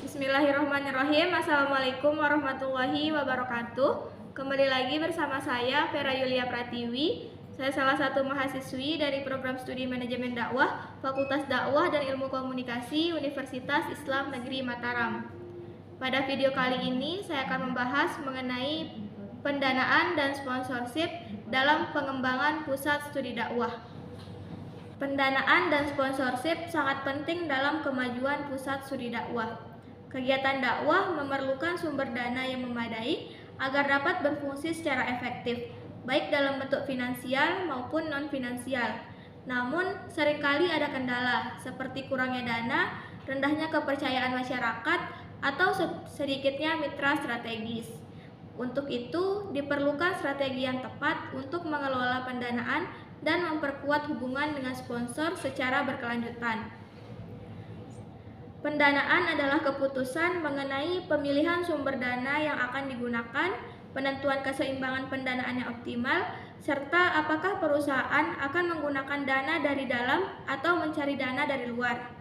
Bismillahirrahmanirrahim. Assalamualaikum warahmatullahi wabarakatuh. Kembali lagi bersama saya Vera Yulia Pratiwi. Saya salah satu mahasiswi dari program studi manajemen dakwah Fakultas Dakwah dan Ilmu Komunikasi Universitas Islam Negeri Mataram. Pada video kali ini saya akan membahas mengenai pendanaan dan sponsorship dalam pengembangan pusat studi dakwah. Pendanaan dan sponsorship sangat penting dalam kemajuan pusat studi dakwah. Kegiatan dakwah memerlukan sumber dana yang memadai agar dapat berfungsi secara efektif, baik dalam bentuk finansial maupun non-finansial. Namun, seringkali ada kendala, seperti kurangnya dana, rendahnya kepercayaan masyarakat, atau sedikitnya mitra strategis. Untuk itu, diperlukan strategi yang tepat untuk mengelola pendanaan dan memperkuat hubungan dengan sponsor secara berkelanjutan. Pendanaan adalah keputusan mengenai pemilihan sumber dana yang akan digunakan, penentuan keseimbangan pendanaan yang optimal, serta apakah perusahaan akan menggunakan dana dari dalam atau mencari dana dari luar.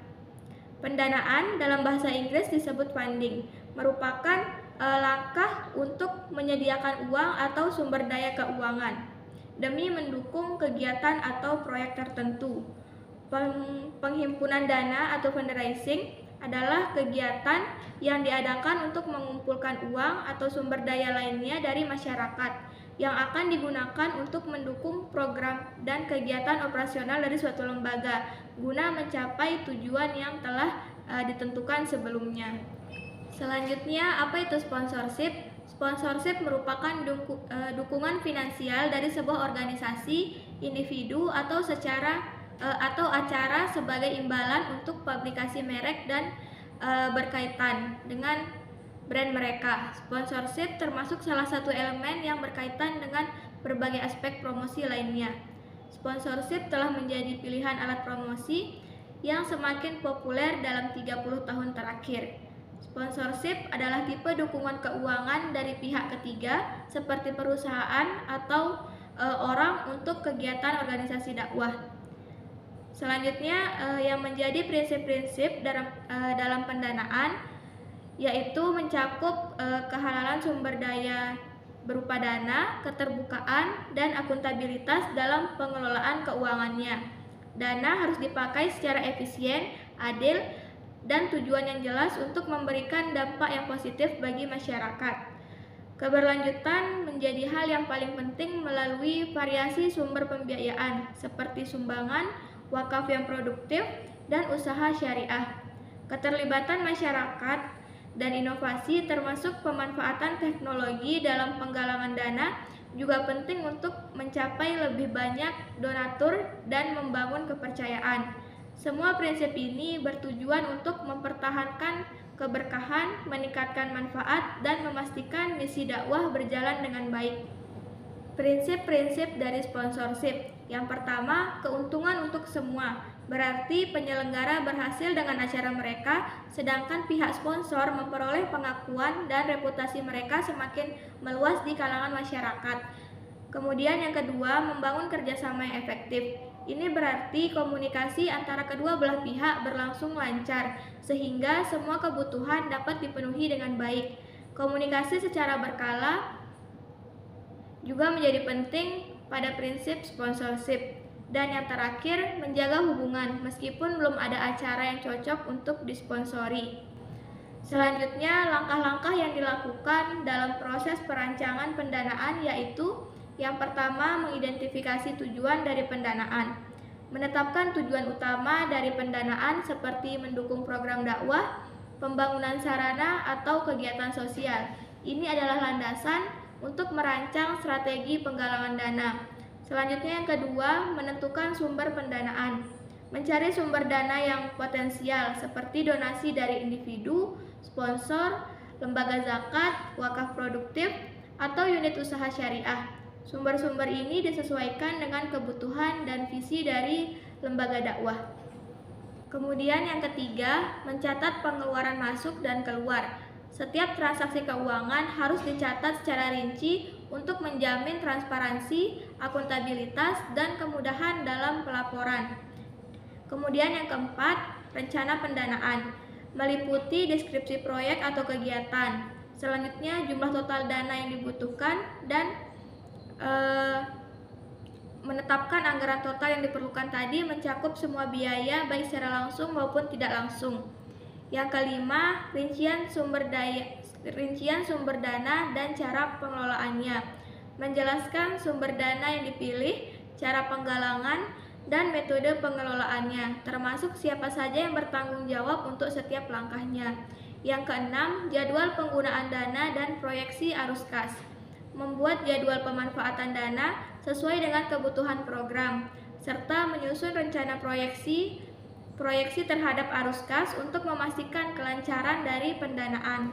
Pendanaan dalam bahasa Inggris disebut funding, merupakan langkah untuk menyediakan uang atau sumber daya keuangan demi mendukung kegiatan atau proyek tertentu. Penghimpunan dana atau fundraising adalah kegiatan yang diadakan untuk mengumpulkan uang atau sumber daya lainnya dari masyarakat yang akan digunakan untuk mendukung program dan kegiatan operasional dari suatu lembaga guna mencapai tujuan yang telah ditentukan sebelumnya. Selanjutnya, apa itu sponsorship? Sponsorship merupakan dukungan finansial dari sebuah organisasi, individu, atau acara sebagai imbalan untuk publikasi merek dan berkaitan dengan brand mereka. Sponsorship termasuk salah satu elemen yang berkaitan dengan berbagai aspek promosi lainnya. Sponsorship telah menjadi pilihan alat promosi yang semakin populer dalam 30 tahun terakhir. Sponsorship adalah tipe dukungan keuangan dari pihak ketiga seperti perusahaan atau orang untuk kegiatan organisasi dakwah. Selanjutnya, yang menjadi prinsip-prinsip dalam pendanaan yaitu mencakup kehalalan sumber daya berupa dana, keterbukaan, dan akuntabilitas dalam pengelolaan keuangannya. Dana harus dipakai secara efisien, adil, dan tujuan yang jelas untuk memberikan dampak yang positif bagi masyarakat. Keberlanjutan menjadi hal yang paling penting melalui variasi sumber pembiayaan seperti sumbangan, wakaf yang produktif, dan usaha syariah. Keterlibatan masyarakat dan inovasi termasuk pemanfaatan teknologi dalam penggalangan dana juga penting untuk mencapai lebih banyak donatur dan membangun kepercayaan. Semua prinsip ini bertujuan untuk mempertahankan keberkahan, meningkatkan manfaat, dan memastikan misi dakwah berjalan dengan baik. Prinsip-prinsip dari sponsorship. Yang pertama, keuntungan untuk semua. Berarti penyelenggara berhasil dengan acara mereka, sedangkan pihak sponsor memperoleh pengakuan dan reputasi mereka semakin meluas di kalangan masyarakat. Kemudian yang kedua, membangun kerjasama yang efektif. Ini berarti komunikasi antara kedua belah pihak berlangsung lancar, sehingga semua kebutuhan dapat dipenuhi dengan baik. Komunikasi secara berkala juga menjadi penting pada prinsip sponsorship. Dan yang terakhir, menjaga hubungan meskipun belum ada acara yang cocok untuk disponsori. Selanjutnya, langkah-langkah yang dilakukan dalam proses perancangan pendanaan yaitu yang pertama, mengidentifikasi tujuan dari pendanaan. Menetapkan tujuan utama dari pendanaan seperti mendukung program dakwah, pembangunan sarana, atau kegiatan sosial. Ini adalah landasan untuk merancang strategi penggalangan dana. Selanjutnya yang kedua, menentukan sumber pendanaan. Mencari sumber dana yang potensial seperti donasi dari individu, sponsor, lembaga zakat, wakaf produktif, atau unit usaha syariah. Sumber-sumber ini disesuaikan dengan kebutuhan dan visi dari lembaga dakwah. Kemudian yang ketiga, mencatat pengeluaran masuk dan keluar. Setiap transaksi keuangan harus dicatat secara rinci untuk menjamin transparansi, akuntabilitas, dan kemudahan dalam pelaporan. Kemudian yang keempat, rencana pendanaan, meliputi deskripsi proyek atau kegiatan. Selanjutnya jumlah total dana yang dibutuhkan dan menetapkan anggaran total yang diperlukan tadi mencakup semua biaya baik secara langsung maupun tidak langsung. Yang kelima, rincian sumber dana dan cara pengelolaannya. Menjelaskan sumber dana yang dipilih, cara penggalangan, dan metode pengelolaannya, termasuk siapa saja yang bertanggung jawab untuk setiap langkahnya. Yang keenam, jadwal penggunaan dana dan proyeksi arus kas. Membuat jadwal pemanfaatan dana sesuai dengan kebutuhan program, serta menyusun rencana proyeksi terhadap arus kas untuk memastikan kelancaran dari pendanaan.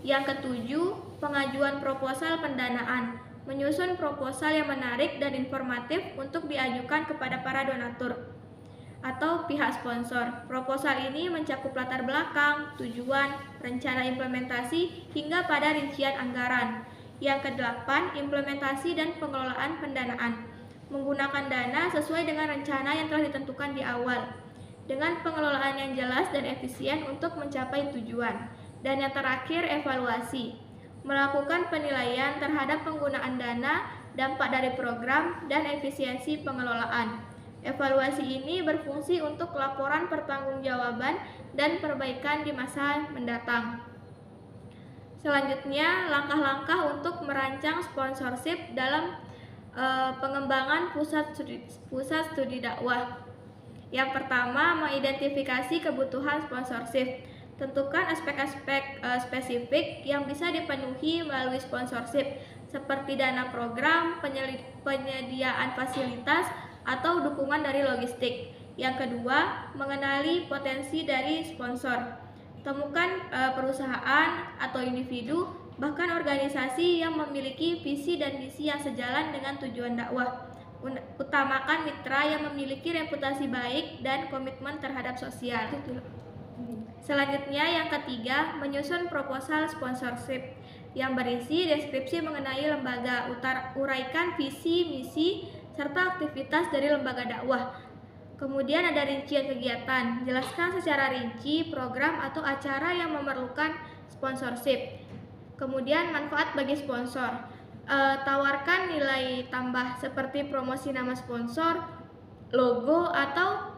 Yang ketujuh, pengajuan proposal pendanaan. Menyusun proposal yang menarik dan informatif untuk diajukan kepada para donatur atau pihak sponsor. Proposal ini mencakup latar belakang, tujuan, rencana implementasi, hingga pada rincian anggaran. Yang kedelapan, implementasi dan pengelolaan pendanaan. Menggunakan dana sesuai dengan rencana yang telah ditentukan di awal, dengan pengelolaan yang jelas dan efisien untuk mencapai tujuan. Dan yang terakhir, evaluasi. Melakukan penilaian terhadap penggunaan dana, dampak dari program, dan efisiensi pengelolaan. Evaluasi ini berfungsi untuk laporan pertanggungjawaban dan perbaikan di masa mendatang. Selanjutnya, langkah-langkah untuk merancang sponsorship dalam pengembangan pusat studi dakwah. Yang pertama, mengidentifikasi kebutuhan sponsorship. Tentukan aspek-aspek spesifik yang bisa dipenuhi melalui sponsorship, seperti dana program, penyediaan fasilitas, atau dukungan dari logistik. Yang kedua, mengenali potensi dari sponsor. Temukan perusahaan atau individu, bahkan organisasi yang memiliki visi dan misi yang sejalan dengan tujuan dakwah. Utamakan mitra yang memiliki reputasi baik dan komitmen terhadap sosial. Selanjutnya yang ketiga, menyusun proposal sponsorship yang berisi deskripsi mengenai lembaga, uraikan visi, misi, serta aktivitas dari lembaga dakwah. Kemudian ada rincian kegiatan, jelaskan secara rinci program atau acara yang memerlukan sponsorship. Kemudian manfaat bagi sponsor, tawarkan nilai tambah seperti promosi nama sponsor, logo, atau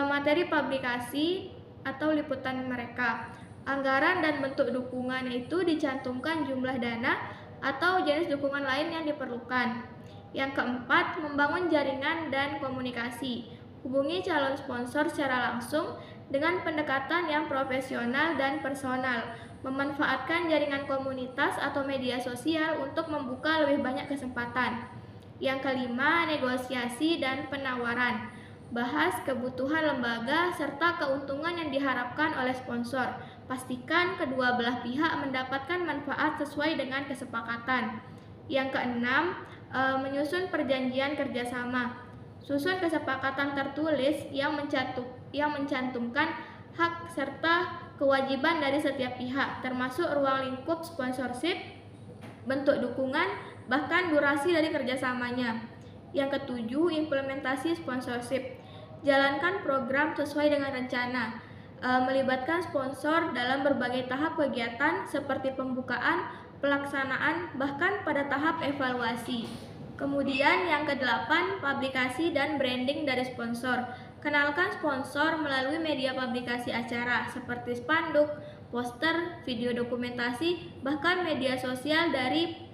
materi publikasi atau liputan mereka. Anggaran dan bentuk dukungan itu dicantumkan jumlah dana atau jenis dukungan lain yang diperlukan. Yang keempat, membangun jaringan dan komunikasi. Hubungi calon sponsor secara langsung dengan pendekatan yang profesional dan personal. Memanfaatkan jaringan komunitas atau media sosial untuk membuka lebih banyak kesempatan. Yang kelima, negosiasi dan penawaran. Bahas kebutuhan lembaga serta keuntungan yang diharapkan oleh sponsor. Pastikan kedua belah pihak mendapatkan manfaat sesuai dengan kesepakatan. Yang keenam, menyusun perjanjian kerjasama. Susun kesepakatan tertulis yang mencantumkan hak serta kewajiban dari setiap pihak, termasuk ruang lingkup sponsorship, bentuk dukungan, bahkan durasi dari kerjasamanya. Yang ketujuh, implementasi sponsorship. Jalankan program sesuai dengan rencana, melibatkan sponsor dalam berbagai tahap kegiatan seperti pembukaan, pelaksanaan, bahkan pada tahap evaluasi. Kemudian yang kedelapan, publikasi dan branding dari sponsor. Kenalkan sponsor melalui media publikasi acara seperti spanduk, poster, video dokumentasi, bahkan media sosial dari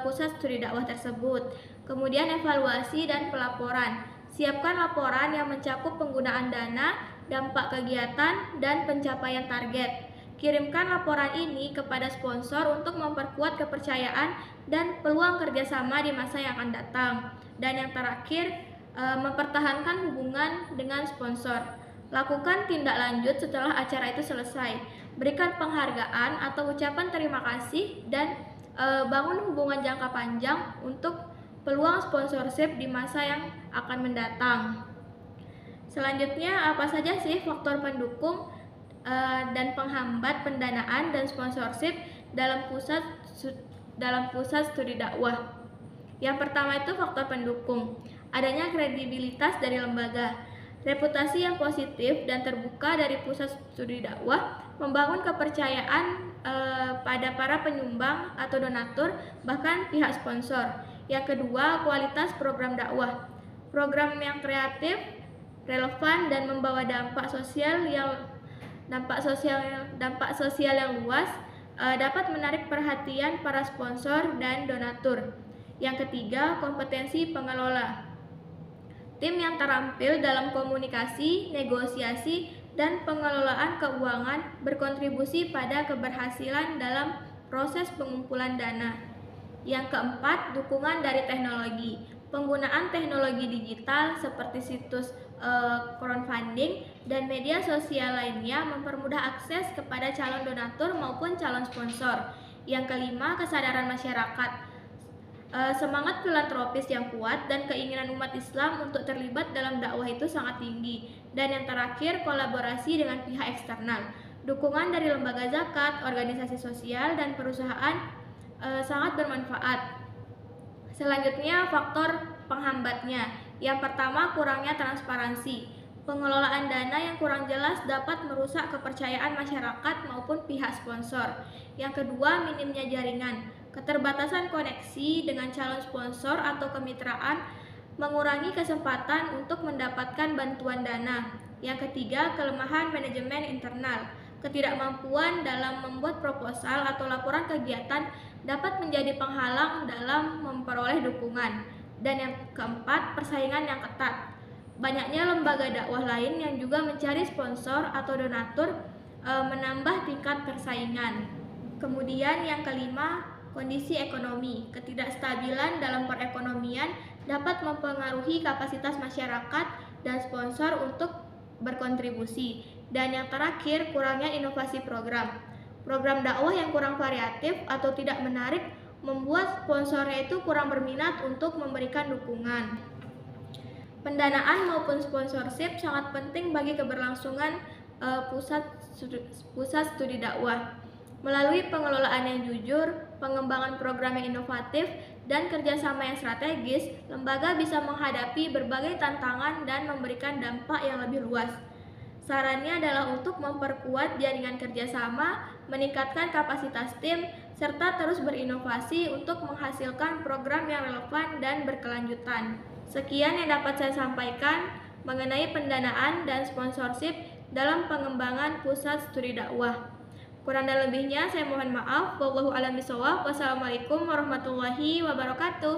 pusat studi dakwah tersebut. Kemudian evaluasi dan pelaporan. Siapkan laporan yang mencakup penggunaan dana, dampak kegiatan, dan pencapaian target. Kirimkan laporan ini kepada sponsor untuk memperkuat kepercayaan dan peluang kerjasama di masa yang akan datang. Dan yang terakhir, mempertahankan hubungan dengan sponsor. Lakukan tindak lanjut setelah acara itu selesai. Berikan penghargaan atau ucapan terima kasih dan bangun hubungan jangka panjang untuk peluang sponsorship di masa yang akan mendatang. Selanjutnya, apa saja sih faktor pendukung dan penghambat pendanaan dan sponsorship dalam pusat studi dakwah? Yang pertama itu faktor pendukung, adanya kredibilitas dari lembaga. Reputasi yang positif dan terbuka dari pusat studi dakwah membangun kepercayaan pada para penyumbang atau donatur, bahkan pihak sponsor. Yang kedua, kualitas program dakwah. Program yang kreatif, relevan dan membawa dampak sosial yang luas dapat menarik perhatian para sponsor dan donatur. Yang ketiga, kompetensi pengelola. Tim yang terampil dalam komunikasi, negosiasi, dan pengelolaan keuangan berkontribusi pada keberhasilan dalam proses pengumpulan dana. Yang keempat, dukungan dari teknologi. Penggunaan teknologi digital seperti situs crowdfunding dan media sosial lainnya mempermudah akses kepada calon donatur maupun calon sponsor. Yang kelima, kesadaran masyarakat. Semangat filantropis yang kuat dan keinginan umat Islam untuk terlibat dalam dakwah itu sangat tinggi. Dan yang terakhir, kolaborasi dengan pihak eksternal. Dukungan dari lembaga zakat, organisasi sosial, dan perusahaan sangat bermanfaat. Selanjutnya, faktor penghambatnya. Yang pertama, kurangnya transparansi. Pengelolaan dana yang kurang jelas dapat merusak kepercayaan masyarakat maupun pihak sponsor. Yang kedua, minimnya jaringan. Keterbatasan koneksi dengan calon sponsor atau kemitraan mengurangi kesempatan untuk mendapatkan bantuan dana. Yang ketiga, kelemahan manajemen internal. Ketidakmampuan dalam membuat proposal atau laporan kegiatan dapat menjadi penghalang dalam memperoleh dukungan. Dan yang keempat, persaingan yang ketat. Banyaknya lembaga dakwah lain yang juga mencari sponsor atau donatur menambah tingkat persaingan. Kemudian yang kelima, kondisi ekonomi. Ketidakstabilan dalam perekonomian dapat mempengaruhi kapasitas masyarakat dan sponsor untuk berkontribusi. Dan yang terakhir, kurangnya inovasi program. Program dakwah yang kurang variatif atau tidak menarik membuat sponsornya itu kurang berminat untuk memberikan dukungan. Pendanaan maupun sponsorship sangat penting bagi keberlangsungan pusat studi dakwah. Melalui pengelolaan yang jujur, pengembangan program yang inovatif, dan kerjasama yang strategis, lembaga bisa menghadapi berbagai tantangan dan memberikan dampak yang lebih luas. Sarannya adalah untuk memperkuat jaringan kerjasama, meningkatkan kapasitas tim, serta terus berinovasi untuk menghasilkan program yang relevan dan berkelanjutan. Sekian yang dapat saya sampaikan mengenai pendanaan dan sponsorship dalam pengembangan pusat studi dakwah. Kurang dan lebihnya saya mohon maaf. Wallahu a'lam bishawab. Wassalamualaikum warahmatullahi wabarakatuh.